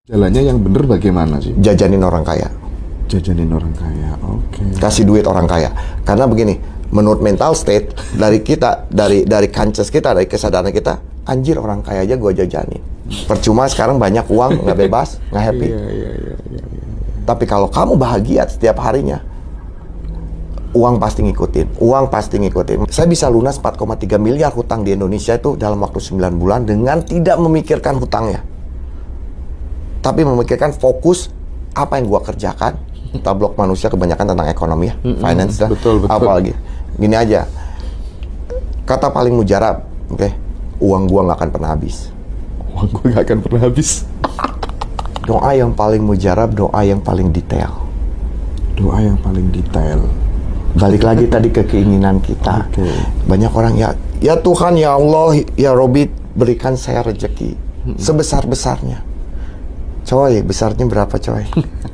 Jalannya yang bener bagaimana sih? Jajanin orang kaya. Jajanin orang kaya, oke. Kasih duit orang kaya. Karena begini, menurut mental state dari kita, dari conscious kita, dari kesadaran kita, anjir orang kaya aja gue jajanin. Percuma sekarang banyak uang, nggak bebas, nggak happy. Iya. Tapi kalau kamu bahagia setiap harinya, uang pasti ngikutin. Uang pasti ngikutin. Saya bisa lunas 4,3 miliar hutang di Indonesia itu dalam waktu 9 bulan dengan tidak memikirkan hutangnya. Tapi memikirkan fokus apa yang gua kerjakan. Tablok manusia kebanyakan tentang ekonomi ya, finance lah. Betul. Apalagi gini aja, kata paling mujarab, oke, uang gua nggak akan pernah habis. Uang gue nggak akan pernah habis. Doa yang paling mujarab, doa yang paling detail. Doa yang paling detail. Balik lagi tadi ke keinginan kita. Oke. Banyak orang ya Tuhan, ya Allah, ya Robi, berikan saya rezeki sebesar-besarnya. Coy, besarnya berapa coy?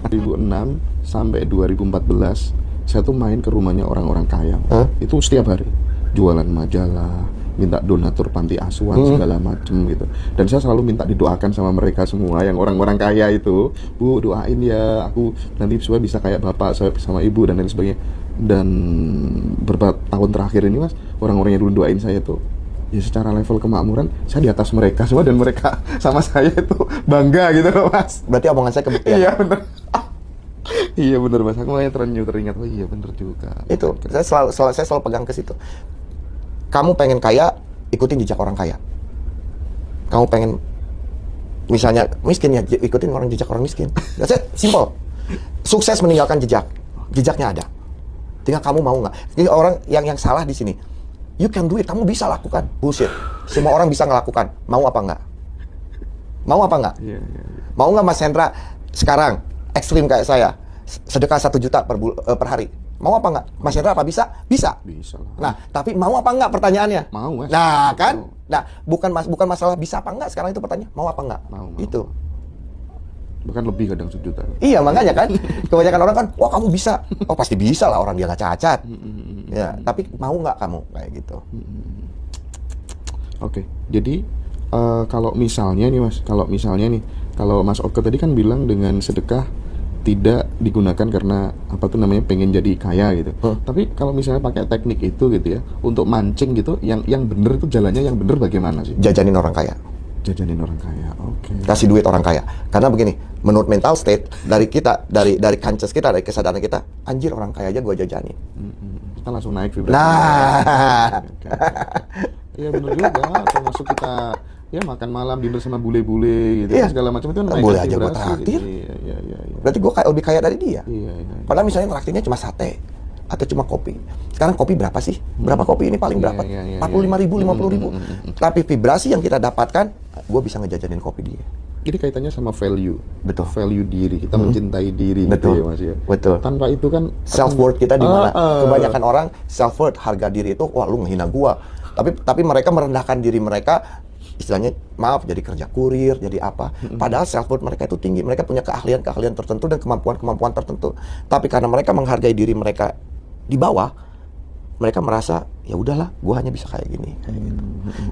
2006 sampai 2014 saya tuh main ke rumahnya orang-orang kaya. Itu setiap hari jualan majalah, minta donatur panti asuhan segala macem gitu. Dan saya selalu minta didoakan sama mereka semua yang orang-orang kaya itu. Bu, doain ya aku nanti supaya bisa kayak bapak, saya sama ibu dan lain sebagainya. Dan beberapa tahun terakhir ini mas, orang-orang yang dulu doain saya tuh ya secara level kemakmuran saya di atas mereka semua, dan mereka sama saya itu bangga gitu loh mas. Berarti omongan saya kebuktian. Iya bener. Iya bener mas, aku makanya teringat, oh iya bener juga. Itu saya selalu pegang ke situ. Kamu pengen kaya, ikutin jejak orang kaya. Kamu pengen misalnya miskin ya, ikutin orang jejak orang miskin. That's it, simple. Sukses meninggalkan jejak, jejaknya ada. Tinggal kamu mau nggak. Jadi orang yang salah di sini, you can do it, kamu bisa lakukan. Bullshit. Semua orang bisa ngelakukan. Mau apa nggak? Mau apa nggak? Iya. Mau nggak Mas Hendra sekarang ekstrim kayak saya, sedekah 1 juta per hari? Mau apa nggak? Mas Hendra apa bisa? Bisa. Bisa lah. Nah, tapi mau apa nggak pertanyaannya? Mau mas. Nah kan, nah bukan masalah bisa apa nggak sekarang itu pertanyaan. Mau apa nggak? Mau. Itu. Bahkan lebih kadang 1 juta. Iya makanya kan, kebanyakan orang kan, wah kamu bisa. Oh pasti bisa lah, orang dia nggak cacat. Ya, tapi mau nggak kamu kayak gitu? Oke, jadi kalau misalnya nih mas, kalau Mas Oke tadi kan bilang dengan sedekah tidak digunakan karena apa tuh namanya pengen jadi kaya gitu. Tapi kalau misalnya pakai teknik itu gitu ya, untuk mancing gitu, yang bener itu jalannya yang bener bagaimana sih? Jajanin orang kaya. Jajanin orang kaya, oke. Kasih duit orang kaya. Karena begini, menurut mental state dari kita, dari conscious kita, dari kesadaran kita, anjir orang kaya aja gue jajanin. Kita langsung naik vibrasi. Nah, Iya bener juga. Termasuk kita ya makan malam dinner sama bule-bule gitu, iya, segala macam itu kan boleh aja gue traktir. Iya. Berarti gue lebih kaya dari dia. Iya. Padahal misalnya traktirnya cuma sate atau cuma kopi. Sekarang kopi berapa sih? Berapa kopi ini paling berapa? 45.000, 50.000. Tapi vibrasi yang kita dapatkan, gue bisa ngejajanin kopi dia. Jadi kaitannya sama value. Betul. Value diri, kita mencintai diri. Betul. Gitu ya Mas ya. Betul. Tanpa itu kan Self worth kita di mana? Kebanyakan orang self worth, harga diri itu, wah lu ngehina gua. Tapi mereka merendahkan diri mereka, istilahnya maaf jadi kerja kurir, jadi apa. Padahal self worth mereka itu tinggi. Mereka punya keahlian tertentu dan kemampuan tertentu. Tapi karena mereka menghargai diri mereka di bawah, mereka merasa ya udahlah, gua hanya bisa kayak gini.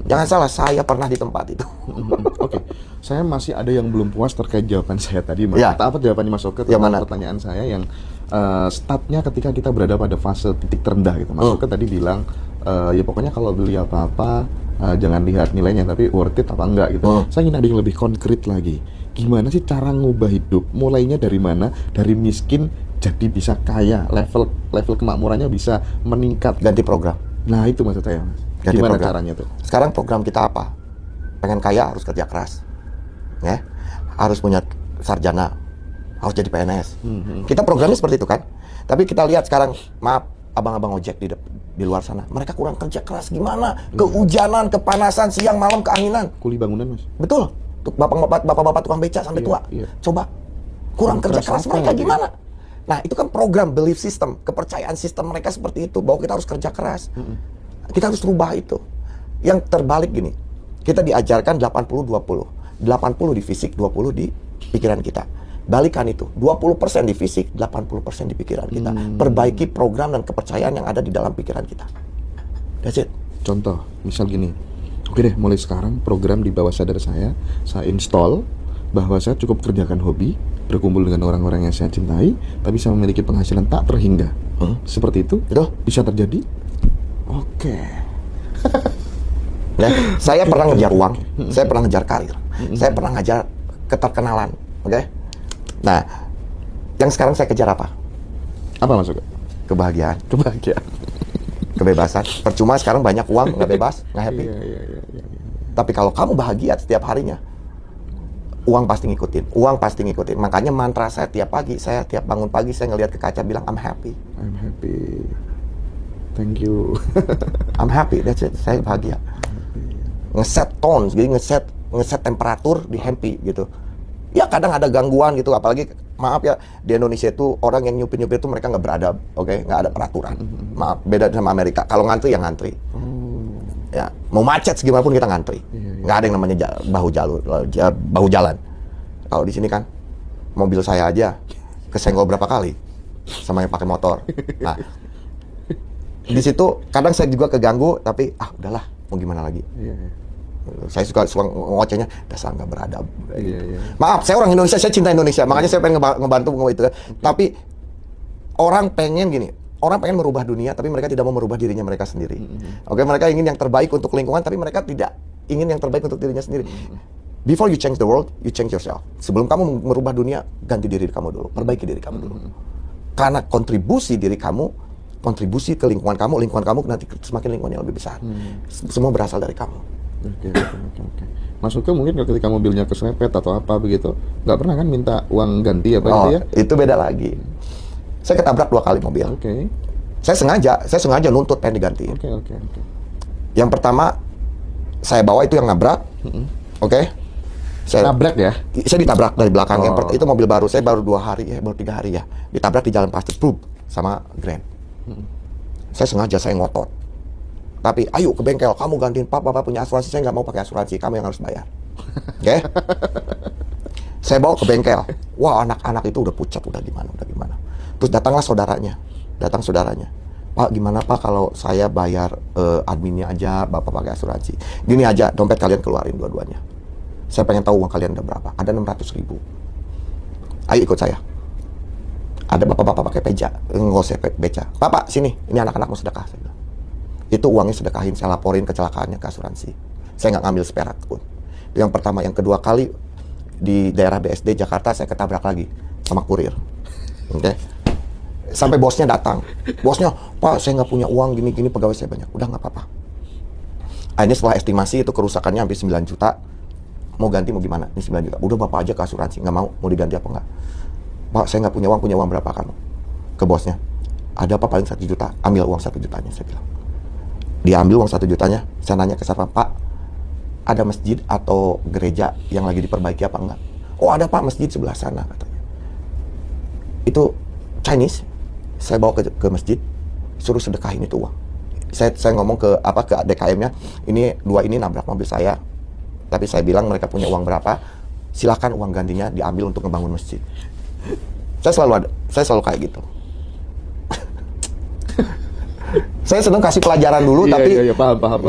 Jangan salah, saya pernah di tempat itu. Oke. Saya masih ada yang belum puas terkait jawaban saya tadi, Mas. Ya. Apa jawabannya Mas Oke tentang pertanyaan saya yang startnya ketika kita berada pada fase titik terendah gitu. Mas Oke tadi bilang ya pokoknya kalau beli apa-apa jangan lihat nilainya, tapi worth it apa enggak gitu. Saya ingin ada yang lebih konkret lagi. Gimana sih cara ngubah hidup? Mulainya dari mana? Dari miskin jadi bisa kaya, level kemakmurannya bisa meningkat. Ganti program. Nah itu maksud saya, Mas. Ganti Gimana program. caranya tuh? Sekarang program kita apa? Pengen kaya harus kerja keras, ya, harus punya sarjana, harus jadi PNS. Kita programnya seperti itu kan. Tapi kita lihat sekarang, maaf, abang-abang ojek di luar sana, mereka kurang kerja keras gimana? Kehujanan, kepanasan, siang malam keanginan. Kuli bangunan, Mas. Betul. Bapak-bapak tukang beca sampai tua. Iya. Coba kurang kerja keras mereka apa, gimana? Nah, itu kan program belief system, kepercayaan sistem mereka seperti itu, bahwa kita harus kerja keras. Kita harus rubah itu. Yang terbalik gini, kita diajarkan 80-20. 80 di fisik, 20 di pikiran kita. Balikan itu, 20% di fisik, 80% di pikiran kita. Perbaiki program dan kepercayaan yang ada di dalam pikiran kita. That's it. Contoh, misal gini, oke deh mulai sekarang program di bawah sadar saya install, bahwa saya cukup kerjakan hobi, berkumpul dengan orang-orang yang saya cintai, tapi saya memiliki penghasilan tak terhingga. Seperti itu? Bisa terjadi? Oke. Ya, saya pernah ngejar uang, saya pernah ngejar karir, saya pernah ngejar keterkenalan, oke? Nah, yang sekarang saya kejar apa? Apa maksudnya? Kebahagiaan. Kebahagiaan. Kebebasan. Percuma sekarang banyak uang, nggak bebas, nggak happy. Iya. Tapi kalau kamu bahagia setiap harinya, uang pasti ngikutin. Uang pasti ngikutin. Makanya mantra saya tiap pagi, saya tiap bangun pagi, saya ngelihat ke kaca bilang, I'm happy. I'm happy. Thank you. I'm happy, that's it. Saya bahagia. Ngeset tones, jadi ngeset temperatur di happy gitu. Ya kadang ada gangguan gitu, apalagi maaf ya di Indonesia itu orang yang nyupir itu mereka nggak beradab, oke? Nggak ada peraturan. Maaf, beda sama Amerika. Kalau ngantri ya ngantri. Ya mau macet segimana pun kita ngantri. Nggak ada yang namanya bahu jalan. Kalau di sini kan mobil saya aja kesenggol berapa kali sama yang pakai motor. Nah di situ kadang saya juga keganggu, tapi udahlah mau gimana lagi. Saya suka ngocehnya, dasar nggak beradab. Gitu. Maaf, saya orang Indonesia, saya cinta Indonesia, makanya saya pengen ngebantu itu. Tapi orang pengen gini, orang pengen merubah dunia, tapi mereka tidak mau merubah dirinya mereka sendiri. Oke, mereka ingin yang terbaik untuk lingkungan, tapi mereka tidak ingin yang terbaik untuk dirinya sendiri. Before you change the world, you change yourself. Sebelum kamu merubah dunia, ganti diri kamu dulu, perbaiki diri kamu dulu. Karena kontribusi diri kamu, kontribusi ke lingkungan kamu nanti semakin lingkungan yang lebih besar. Semua berasal dari kamu. Oke. Masuknya mungkin ketika mobilnya keserempet atau apa begitu, nggak pernah kan minta uang ganti apa gitu ya? Itu beda lagi. Saya ketabrak 2 kali mobil. Oke. Saya sengaja nuntut pengen diganti. Oke. Yang pertama saya bawa itu yang nabrak. Oke. Saya nabrak ya? Saya ditabrak dari belakang. Itu mobil baru. Saya baru 3 hari ya. Ditabrak di jalan plastik, sama Grand. Saya sengaja, saya ngotot. Tapi ayo ke bengkel, kamu gantiin papa punya asuransi, saya nggak mau pakai asuransi, kamu yang harus bayar. Oke? Saya bawa ke bengkel. Wah, anak-anak itu udah pucat, udah gimana. Terus datang saudaranya. Pak, gimana Pak kalau saya bayar adminnya aja, Bapak pakai asuransi. Gini aja, dompet kalian keluarin dua-duanya. Saya pengen tahu uang kalian udah berapa. Ada 600.000. Ayo ikut saya. Ada bapak-bapak pakai beca. Bapak, sini, ini anak-anak mau sedekah. Saya bilang. Itu uangnya sedekahin, saya laporin kecelakaannya ke asuransi. Saya nggak ngambil seperak pun. Itu yang pertama. Yang kedua kali di daerah BSD Jakarta saya ketabrak lagi sama kurir. Oke. Sampai bosnya datang. Bosnya, Pak saya nggak punya uang gini-gini, pegawai saya banyak. Udah nggak apa-apa. Akhirnya setelah estimasi itu kerusakannya hampir 9 juta. Mau ganti mau gimana? Ini 9 juta. Udah Bapak aja ke asuransi. Nggak mau diganti apa nggak? Pak saya nggak punya uang berapa kamu? Ke bosnya. Ada apa paling 1 juta? Ambil uang 1 jutanya, saya bilang. Dia ambil uang 1 jutanya, saya nanya ke siapa, Pak, ada masjid atau gereja yang lagi diperbaiki apa enggak? Oh ada Pak, masjid sebelah sana, katanya. Itu Chinese, saya bawa ke masjid, suruh sedekahin itu uang. Saya ngomong ke DKM-nya, ini 2 ini nabrak mobil saya, tapi saya bilang mereka punya uang berapa, silakan uang gantinya diambil untuk ngebangun masjid. Saya selalu kayak gitu. Saya seneng kasih pelajaran dulu, tapi paham.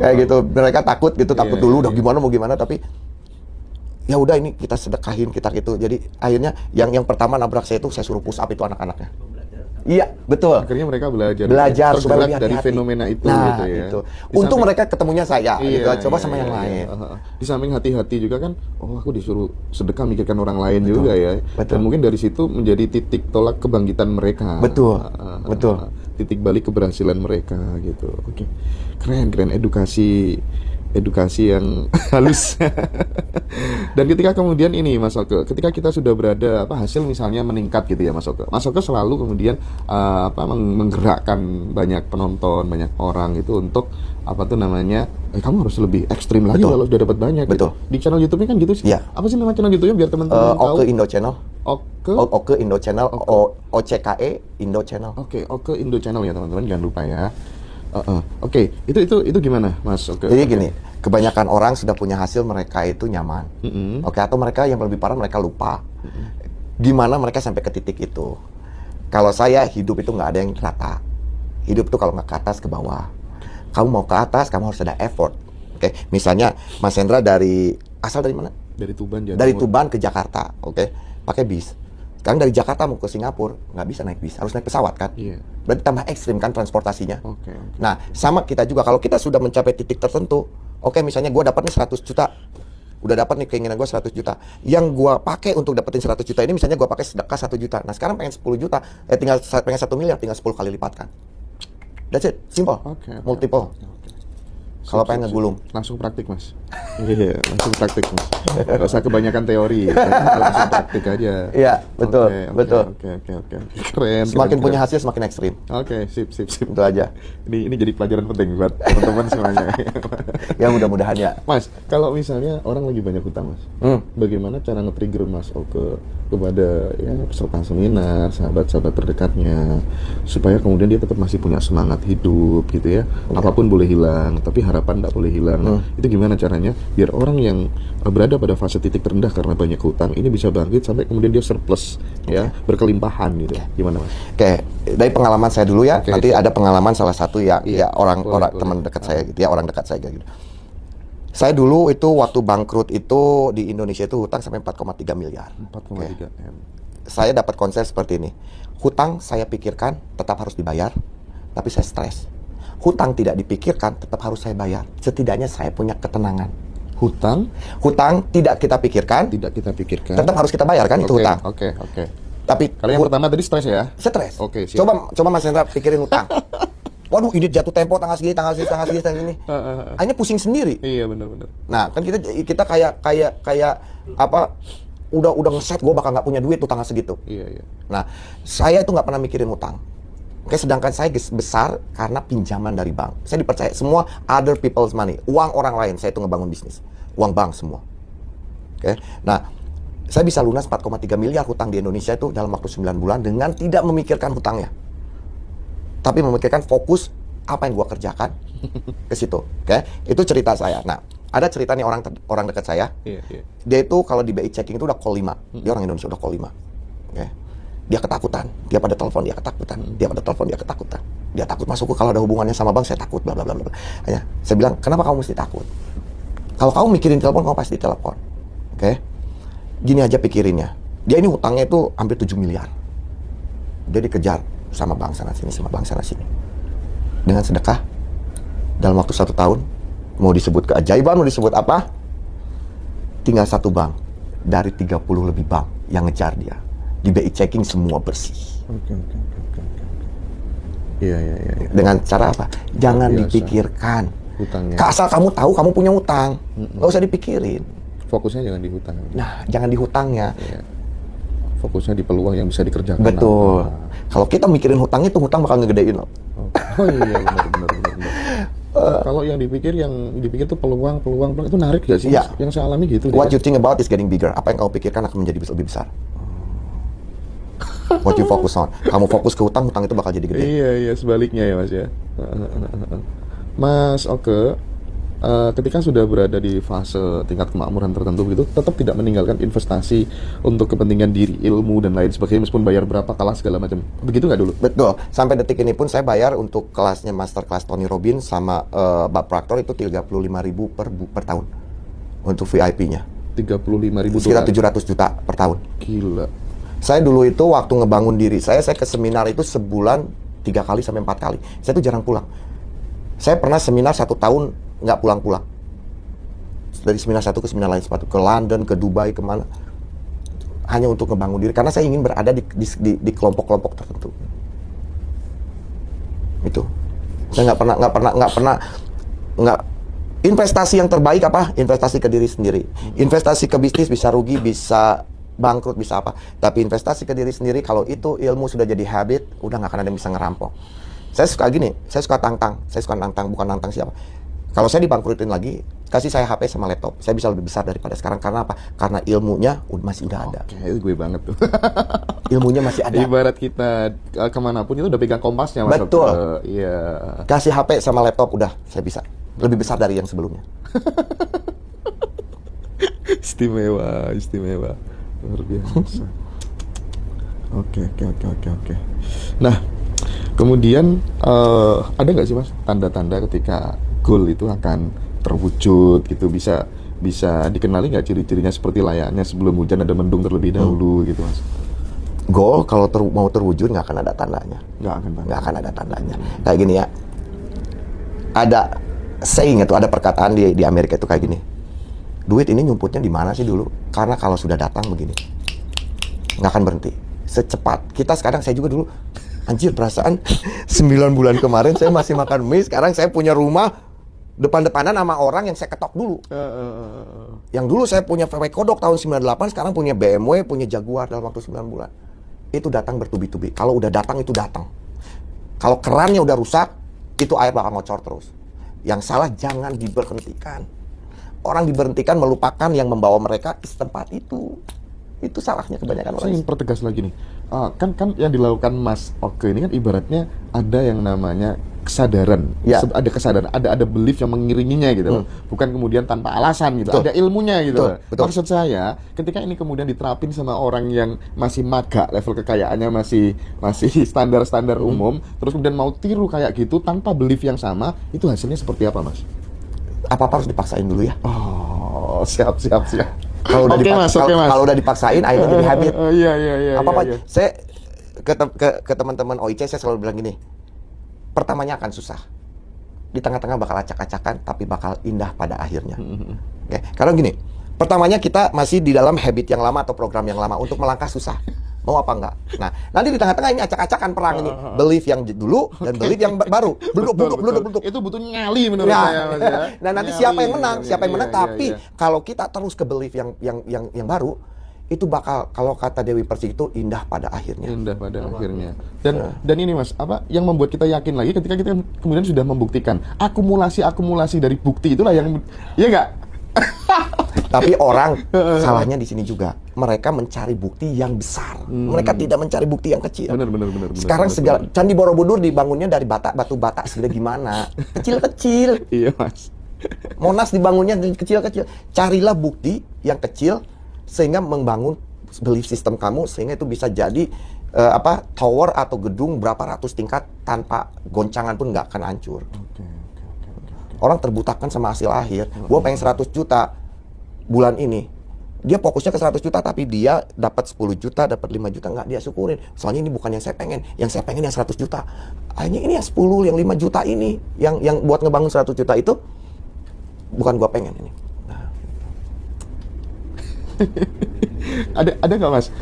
Kayak gitu, mereka takut dulu, udah gimana mau gimana, tapi ya udah ini kita sedekahin, kita gitu. Jadi akhirnya yang pertama nabrak saya itu saya suruh push up itu anak-anaknya. Iya, betul. Akhirnya mereka belajar supaya lebih dari hati-hati. fenomena itu Nah, gitu ya. Gitu. Untung mereka ketemunya saya, coba sama yang lain. Di samping hati-hati juga kan, aku disuruh sedekah mikirkan orang lain juga ya. Betul. Dan mungkin dari situ menjadi titik tolak kebangkitan mereka. Betul. Titik balik keberhasilan mereka gitu. Oke. Keren edukasi yang halus. Dan ketika kemudian ini Mas Oke, ketika kita sudah berada hasil misalnya meningkat gitu ya Mas Oke selalu kemudian menggerakkan banyak penonton, banyak orang itu untuk kamu harus lebih ekstrim lagi kalau sudah dapat banyak. Betul. Gitu. Di channel YouTube-nya kan gitu sih. Ya. Apa sih nama channel YouTube-nya biar teman-teman tahu? Oke Indo Channel. Oke Indo Channel. OCKE Indo Channel. Oke Indo Channel ya teman-teman, jangan lupa ya. Oke, itu gimana, Mas? Jadi gini, kebanyakan orang sudah punya hasil, mereka itu nyaman. Atau mereka yang lebih parah mereka lupa. Gimana mereka sampai ke titik itu? Kalau saya hidup itu nggak ada yang rata. Hidup itu kalau nggak ke atas ke bawah. Kamu mau ke atas, kamu harus ada effort. Misalnya Mas Hendra asal dari mana? Dari Tuban Jawa Dari Timur. Tuban ke Jakarta, oke, pakai bis. Sekarang dari Jakarta mau ke Singapura, nggak bisa naik bis, harus naik pesawat kan? Iya. Berarti tambah ekstrim kan transportasinya. Oke. Nah, sama kita juga, kalau kita sudah mencapai titik tertentu, oke, misalnya gue dapat nih 100 juta, udah dapat nih keinginan gue 100 juta. Yang gue pakai untuk dapetin 100 juta ini, misalnya gue pakai sedekah 1 juta. Nah, sekarang pengen 10 juta, pengen 1 miliar, tinggal 10 kali lipat kan. That's it, simple, multiple. Kalau pengen ngegulung, langsung praktik mas. Iya, langsung praktik mas. Gak usah kebanyakan teori, langsung praktik aja. Iya, betul, betul. Oke. Keren. Semakin punya hasil, semakin ekstrim. Oke, sip. Itu aja. Ini jadi pelajaran penting buat teman-teman semuanya. Ya mudah-mudahan ya. Mas, kalau misalnya orang lagi banyak hutang mas, bagaimana cara nge-trigger Mas Oke kepada ya peserta seminar, sahabat-sahabat terdekatnya, supaya kemudian dia tetap masih punya semangat hidup gitu ya. Apapun boleh hilang, tapi harapan tidak boleh hilang. Itu gimana caranya biar orang yang berada pada fase titik terendah karena banyak hutang ini bisa bangkit sampai kemudian dia surplus ya, berkelimpahan gitu. Gimana mas? Oke, dari pengalaman saya dulu ya. Nanti ada pengalaman salah satu ya orang teman dekat saya gitu ya, orang dekat saya gitu. Saya dulu itu waktu bangkrut itu di Indonesia itu hutang sampai 4,3 miliar. 4,3 M. Saya dapat konsep seperti ini. Hutang saya pikirkan tetap harus dibayar, tapi saya stres. Hutang tidak dipikirkan tetap harus saya bayar. Setidaknya saya punya ketenangan. Hutang tidak kita pikirkan, tetap harus kita bayar kan itu hutang. Oke. Tapi kalau yang pertama tadi stres ya? Stres. Oke, siap. Coba Mas Hendra pikirin hutang. Waduh, ini jatuh tempo tanggal segini. Akhirnya pusing sendiri. Iya, benar. Nah, kan kita kayak apa? Udah ngeset gue bakal nggak punya duit tuh tanggal segitu. Iya. Nah, saya itu nggak pernah mikirin hutang. Oke, sedangkan saya besar karena pinjaman dari bank. Saya dipercaya semua other people's money, uang orang lain. Saya itu ngebangun bisnis, uang bank semua. Oke, nah saya bisa lunas 4,3 miliar hutang di Indonesia itu dalam waktu 9 bulan dengan tidak memikirkan hutangnya. Tapi memikirkan fokus apa yang gua kerjakan ke situ. Oke, itu cerita saya. Nah, ada cerita nih orang dekat saya. Iya. Dia itu kalau di BI checking itu udah call 5. Dia orang Indonesia udah call 5. Oke. Dia ketakutan. Dia pada telepon dia ketakutan. Dia takut masukku kalau ada hubungannya sama bank, saya takut bla bla bla bla. Ya, saya bilang, "Kenapa kamu mesti takut? Kalau kamu mikirin telepon, kamu pasti telepon." Oke. Gini aja pikirinnya. Dia ini hutangnya itu hampir 7 miliar. Dia dikejar sama bank sana sini. Dengan sedekah dalam waktu 1 tahun, mau disebut keajaiban, mau disebut apa, tinggal 1 bank dari 30 lebih bank yang ngejar dia. Di BI checking semua bersih. Oke. Iya. Dengan cara apa? Jangan dipikirkan hutangnya. Asal kamu tahu kamu punya hutang, nggak usah dipikirin. Fokusnya jangan di hutang. Nah, jangan di hutangnya. Iya. Fokusnya di peluang yang bisa dikerjakan. Betul. Kalau kita mikirin hutang itu, hutang bakal ngegedein loh. Oh iya, benar. Kalau yang dipikir tuh peluang itu narik gak sih? Iya. Yang saya alami gitu. What you think about is getting bigger. Apa yang kamu pikirkan akan menjadi lebih besar. What you focus on. Kamu fokus ke hutang itu bakal jadi gede. Iya, sebaliknya ya Mas ya. Mas Oke, ketika sudah berada di fase tingkat kemakmuran tertentu gitu, tetap tidak meninggalkan investasi untuk kepentingan diri, ilmu dan lain sebagainya, meskipun bayar berapa, kalah segala macam. Begitu nggak dulu? Betul. Sampai detik ini pun saya bayar untuk kelasnya master kelas Tony Robbins sama Bob Proctor itu 35.000 per tahun untuk VIP-nya. 35.000 sekitar 700 juta per tahun. Gila. Saya dulu itu waktu ngebangun diri saya ke seminar itu sebulan 3 kali sampai 4 kali. Saya tuh jarang pulang. Saya pernah seminar 1 tahun nggak pulang-pulang. Dari seminar satu ke seminar lain, sepatu ke London, ke Dubai, kemana, hanya untuk ngebangun diri karena saya ingin berada di kelompok-kelompok tertentu. Itu saya nggak pernah investasi yang terbaik apa? Investasi ke diri sendiri. Investasi ke bisnis bisa rugi, bisa bangkrut, bisa apa, tapi investasi ke diri sendiri, kalau itu ilmu sudah jadi habit, udah nggak akan ada yang bisa ngerampok. Saya suka gini, saya suka tantang, bukan nantang siapa. Kalau saya dibangkrutin lagi, kasih saya HP sama laptop, saya bisa lebih besar daripada sekarang. Karena apa? Karena ilmunya masih udah ada. Oke, itu gue banget tuh. Ilmunya masih ada. Ibarat kita kemanapun itu udah pegang kompasnya. Betul. Iya. Kasih HP sama laptop, udah saya bisa lebih besar dari yang sebelumnya. Istimewa. Luar biasa. Oke. Nah, kemudian ada nggak sih Mas tanda-tanda ketika goal itu akan terwujud gitu, bisa bisa dikenali nggak ciri-cirinya seperti layaknya sebelum hujan ada mendung terlebih dahulu gitu Mas? Goal kalau mau terwujud nggak akan ada tandanya. Nggak akan ada tandanya. Kayak gini ya. Ada saying itu, ada perkataan di Amerika itu kayak gini. Duit ini nyumputnya di mana sih dulu? Karena kalau sudah datang begini, nggak akan berhenti. Secepat. Kita sekarang, saya juga dulu, anjir perasaan 9 bulan kemarin saya masih makan mie, sekarang saya punya rumah depan-depanan sama orang yang saya ketok dulu. Yang dulu saya punya VW Kodok tahun 98, sekarang punya BMW, punya Jaguar dalam waktu 9 bulan. Itu datang bertubi-tubi. Kalau udah datang, itu datang. Kalau kerannya udah rusak, itu air bakal ngocor terus. Yang salah jangan diberhentikan. Orang diberhentikan melupakan yang membawa mereka ke tempat itu. Itu salahnya kebanyakan orang. Saya ingin pertegas lagi nih. Kan yang dilakukan Mas Oke ini kan ibaratnya ada yang namanya kesadaran, ada kesadaran, ada belief yang mengiringinya gitu, bukan kemudian tanpa alasan gitu, ada ilmunya gitu. Betul. Maksud saya, ketika ini kemudian diterapin sama orang yang masih maga, level kekayaannya masih standar umum, terus kemudian mau tiru kayak gitu tanpa belief yang sama, itu hasilnya seperti apa, Mas? Apa-apa harus dipaksain dulu ya. Oh, siap. Kalau udah dipaksain, akhirnya jadi habit. Iya. Apa-apa. Saya ke teman-teman OIC saya selalu bilang gini. Pertamanya akan susah, di tengah-tengah bakal acak-acakan, tapi bakal indah pada akhirnya. Oke. Karena gini, pertamanya kita masih di dalam habit yang lama atau program yang lama, untuk melangkah susah. Mau apa enggak? Nah, nanti di tengah-tengah ini acak-acakan perang ini, belief yang dulu dan belief yang baru, beluduk. Itu butuh nyali menurut saya, Mas, ya. Nah, nanti siapa yang menang? Tapi kalau kita terus ke belief yang baru, itu bakal, kalau kata Dewi Persik itu, indah pada akhirnya. Dan ini Mas, apa yang membuat kita yakin lagi ketika kita kemudian sudah membuktikan akumulasi dari bukti itulah yang, ya enggak? Tapi orang salahnya di sini juga. Mereka mencari bukti yang besar. Mereka tidak mencari bukti yang kecil. Benar. Sekarang segala Candi Borobudur dibangunnya dari batu bata segede gimana? Kecil-kecil. Iya, Mas. Monas dibangunnya dari kecil-kecil. Carilah bukti yang kecil sehingga membangun belief system kamu, sehingga itu bisa jadi tower atau gedung berapa ratus tingkat tanpa goncangan pun nggak akan hancur. Orang terbutakan sama hasil akhir. Gue pengen 100 juta bulan ini. Dia fokusnya ke 100 juta, tapi dia dapat 10 juta, dapat 5 juta, nggak dia syukurin. Soalnya ini bukan yang saya pengen. Yang saya pengen yang 100 juta. Akhirnya ini yang 10, yang 5 juta ini. Yang buat ngebangun 100 juta itu, bukan gue pengen ini. Ada nggak Mas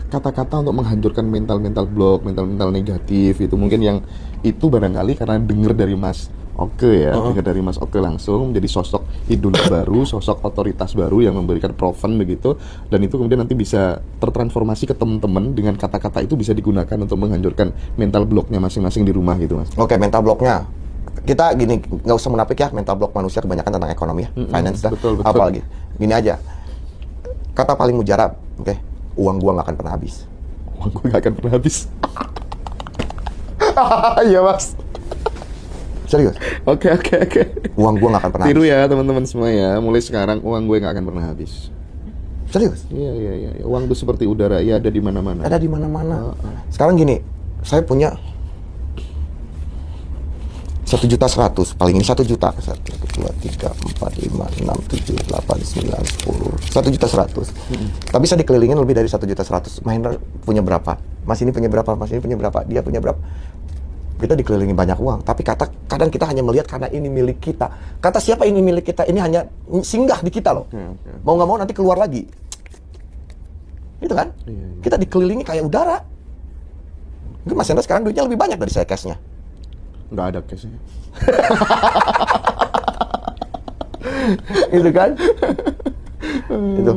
kata-kata untuk menghancurkan mental block, mental negatif itu, mungkin yang itu barangkali karena dengar dari Mas Oke ya, dengar dari Mas Oke langsung menjadi sosok idola baru, sosok otoritas baru yang memberikan proven begitu, dan itu kemudian nanti bisa tertransformasi ke teman-teman dengan kata-kata itu bisa digunakan untuk menghancurkan mental blocknya masing-masing di rumah gitu Mas. Oke, mental blocknya kita gini, nggak usah munafik ya, mental block manusia kebanyakan tentang ekonomi ya, finance dah, betul. apalagi gini aja. Kata paling mujarab, uang gua nggak akan pernah habis. Uang gua nggak akan pernah habis. Iya Mas. Serius? Oke. Uang gua nggak akan pernah Tiru habis. Ya teman-teman semua ya, mulai sekarang uang gue nggak akan pernah habis. Serius? Iya. Uang itu seperti udara, ya ada di mana-mana. Ada di mana-mana. Sekarang gini, saya punya 1.100.000 paling ini 1 juta. 1, 2, 3, 4, 5, 6, 7, 8, 9, 10. 1.100.000. Tapi saya dikelilingin lebih dari 1.100.000. Mahendra punya berapa? Mas ini punya berapa? Mas ini punya berapa? Dia punya berapa? Kita dikelilingi banyak uang. Tapi kadang kita hanya melihat karena ini milik kita. Kata siapa ini milik kita? Ini hanya singgah di kita loh. Mau nggak mau nanti keluar lagi. Itu kan? Kita dikelilingi kayak udara. Mungkin Mas Hendra sekarang duitnya lebih banyak dari saya cashnya. Nggak ada cashnya. Itu kan? Itu.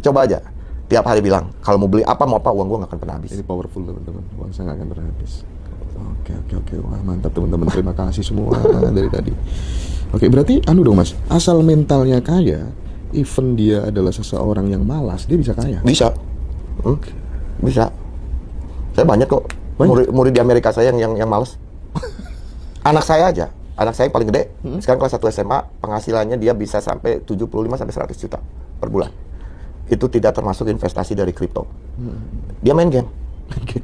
Coba aja. Tiap hari bilang, kalau mau beli apa, mau apa, uang gue nggak akan pernah habis. Ini powerful teman-teman. Uang saya nggak akan pernah habis. Oke. Wah, mantap teman-teman. Terima kasih semua dari tadi. Oke, berarti dong Mas. Asal mentalnya kaya, even dia adalah seseorang yang malas, dia bisa kaya? Bisa. Bisa. Saya banyak kok. Murid di Amerika saya yang malas. Anak saya aja, anak saya paling gede, sekarang kelas 1 SMA, penghasilannya dia bisa sampai 75 sampai 100 juta per bulan. Itu tidak termasuk investasi dari kripto. Dia main game,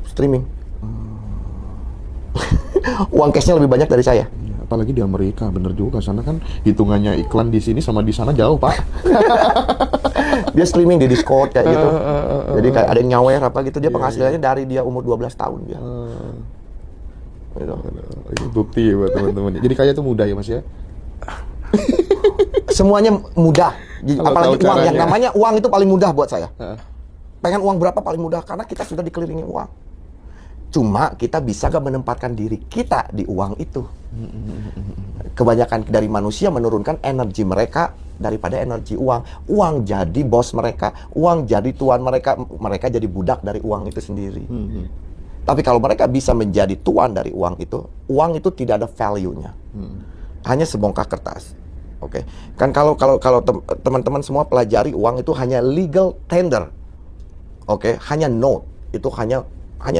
streaming. Uang cashnya lebih banyak dari saya. apalagi di Amerika, bener juga. Sana kan hitungannya iklan di sini sama di sana jauh, Pak. Dia streaming di Discord kayak gitu. Jadi kayak ada yang nyawer apa gitu, dia penghasilannya dari dia umur 12 tahun dia. Gitu. Ini bukti ya buat teman-teman. Jadi kaya itu mudah ya, Mas ya? Semuanya mudah. Apalagi uang, yang namanya uang itu paling mudah buat saya. Pengen uang berapa paling mudah, karena kita sudah dikelilingi uang. Cuma kita bisa gak menempatkan diri kita di uang itu. Kebanyakan dari manusia menurunkan energi mereka daripada energi uang. Uang jadi bos mereka, uang jadi tuan mereka, mereka jadi budak dari uang itu sendiri. Tapi kalau mereka bisa menjadi tuan dari uang itu tidak ada value-nya. Hanya sebongkah kertas. Oke. Kan kalau teman-teman semua pelajari, uang itu hanya legal tender. Oke, hanya note. Itu hanya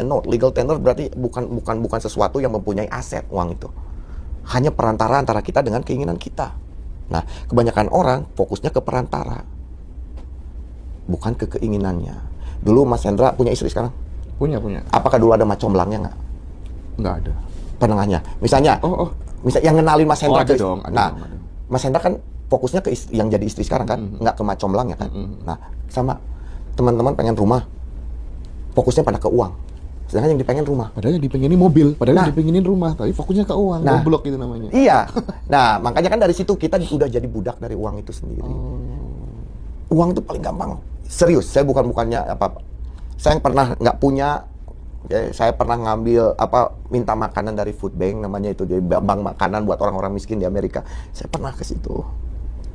note. Legal tender berarti bukan sesuatu yang mempunyai aset, uang itu. Hanya perantara antara kita dengan keinginan kita. Nah, kebanyakan orang fokusnya ke perantara, bukan ke keinginannya. Dulu Mas Hendra punya istri sekarang? Punya. Apakah dulu ada macomblangnya nggak? Nggak ada. Penengahnya. Misalnya, misalnya yang ngenalin Mas Hendra ada dong. Mas Hendra kan fokusnya ke yang jadi istri sekarang kan, nggak ke macomblangnya kan. Nah, sama teman-teman pengen rumah, fokusnya pada ke uang. Sedangkan yang dipengen rumah. Padahal yang dipengenin mobil, padahal yang dipengenin rumah, tapi fokusnya ke uang. Goblok itu namanya. Iya. Nah, makanya kan dari situ kita udah jadi budak dari uang itu sendiri. Uang itu paling gampang. Serius, saya bukannya apa-apa. Saya yang pernah nggak punya, saya pernah ngambil minta makanan dari food bank, namanya itu, jadi bank makanan buat orang-orang miskin di Amerika. Saya pernah ke situ.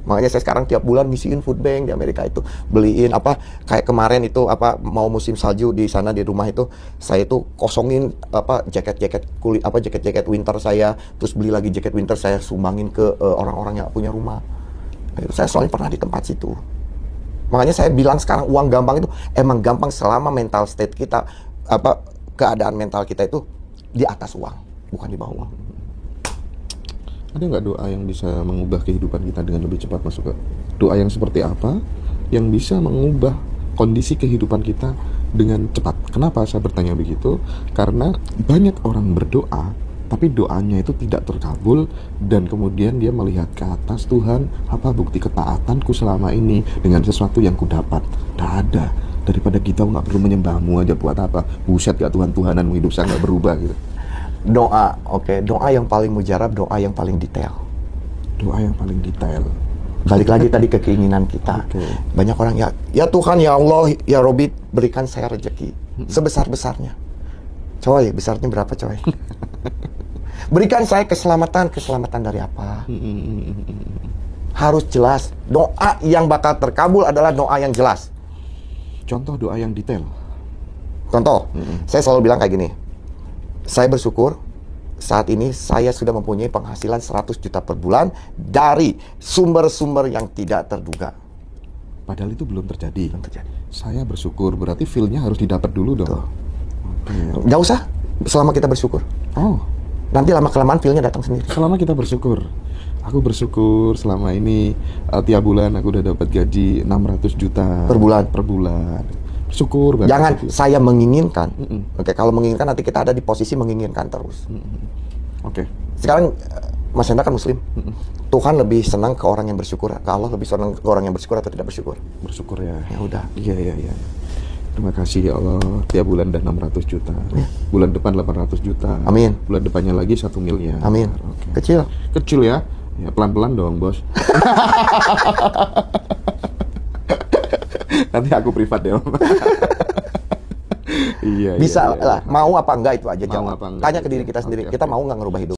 Makanya saya sekarang tiap bulan ngisiin food bank di Amerika itu, beliin kayak kemarin itu mau musim salju di sana di rumah itu, saya itu kosongin jaket-jaket kulit jaket-jaket winter saya, terus beli lagi jaket winter saya sumbangin ke orang-orang yang punya rumah. Saya selalu pernah di tempat situ. Makanya saya bilang sekarang uang gampang itu emang gampang selama mental state kita, keadaan mental kita itu di atas uang, bukan di bawah uang. Ada nggak doa yang bisa mengubah kehidupan kita dengan lebih cepat, Mas Suka? Doa yang seperti apa yang bisa mengubah kondisi kehidupan kita dengan cepat? Kenapa saya bertanya begitu? Karena banyak orang berdoa, tapi doanya itu tidak terkabul, dan kemudian dia melihat ke atas, Tuhan, apa bukti ketaatanku selama ini dengan sesuatu yang kudapat? Tidak ada. Daripada kita nggak perlu menyembahmu aja, buat apa? Buset gak Tuhan-Tuhananmu, hidup saya nggak berubah gitu. Doa, doa yang paling mujarab, doa yang paling detail. Doa yang paling detail. Balik lagi tadi ke keinginan kita. Banyak orang ya Tuhan, ya Allah, ya Robi, berikan saya rezeki sebesar-besarnya. Coy, besarnya berapa coy? Berikan saya keselamatan dari apa? Harus jelas. Doa yang bakal terkabul adalah doa yang jelas. Contoh doa yang detail. Contoh, saya selalu bilang kayak gini. Saya bersyukur saat ini saya sudah mempunyai penghasilan 100 juta per bulan dari sumber-sumber yang tidak terduga. Padahal itu belum terjadi. Saya bersyukur, berarti feel-nya harus didapat dulu dong. Nggak usah, selama kita bersyukur. Nanti lama-kelamaan feel-nya datang sendiri. Selama kita bersyukur. Aku bersyukur selama ini tiap bulan aku udah dapat gaji 600 juta per bulan. Syukur banget. Jangan saya menginginkan. Oke, kalau menginginkan nanti kita ada di posisi menginginkan terus. Oke. Sekarang Mas Hendra kan Muslim. Tuhan lebih senang ke orang yang bersyukur. Ke Allah lebih senang ke orang yang bersyukur atau tidak bersyukur? Bersyukur ya. Ya udah. Iya. Terima kasih ya Allah, tiap bulan dah 600 juta. Bulan depan 800 juta. Amin. Bulan depannya lagi 1 miliar. Amin. Okay. Kecil ya. Ya pelan-pelan dong, Bos. Nanti aku privat deh, Om. Bisa lah, mau apa enggak itu aja jawab. Tanya ke diri kita sendiri, kita mau nggak ngerubah hidup?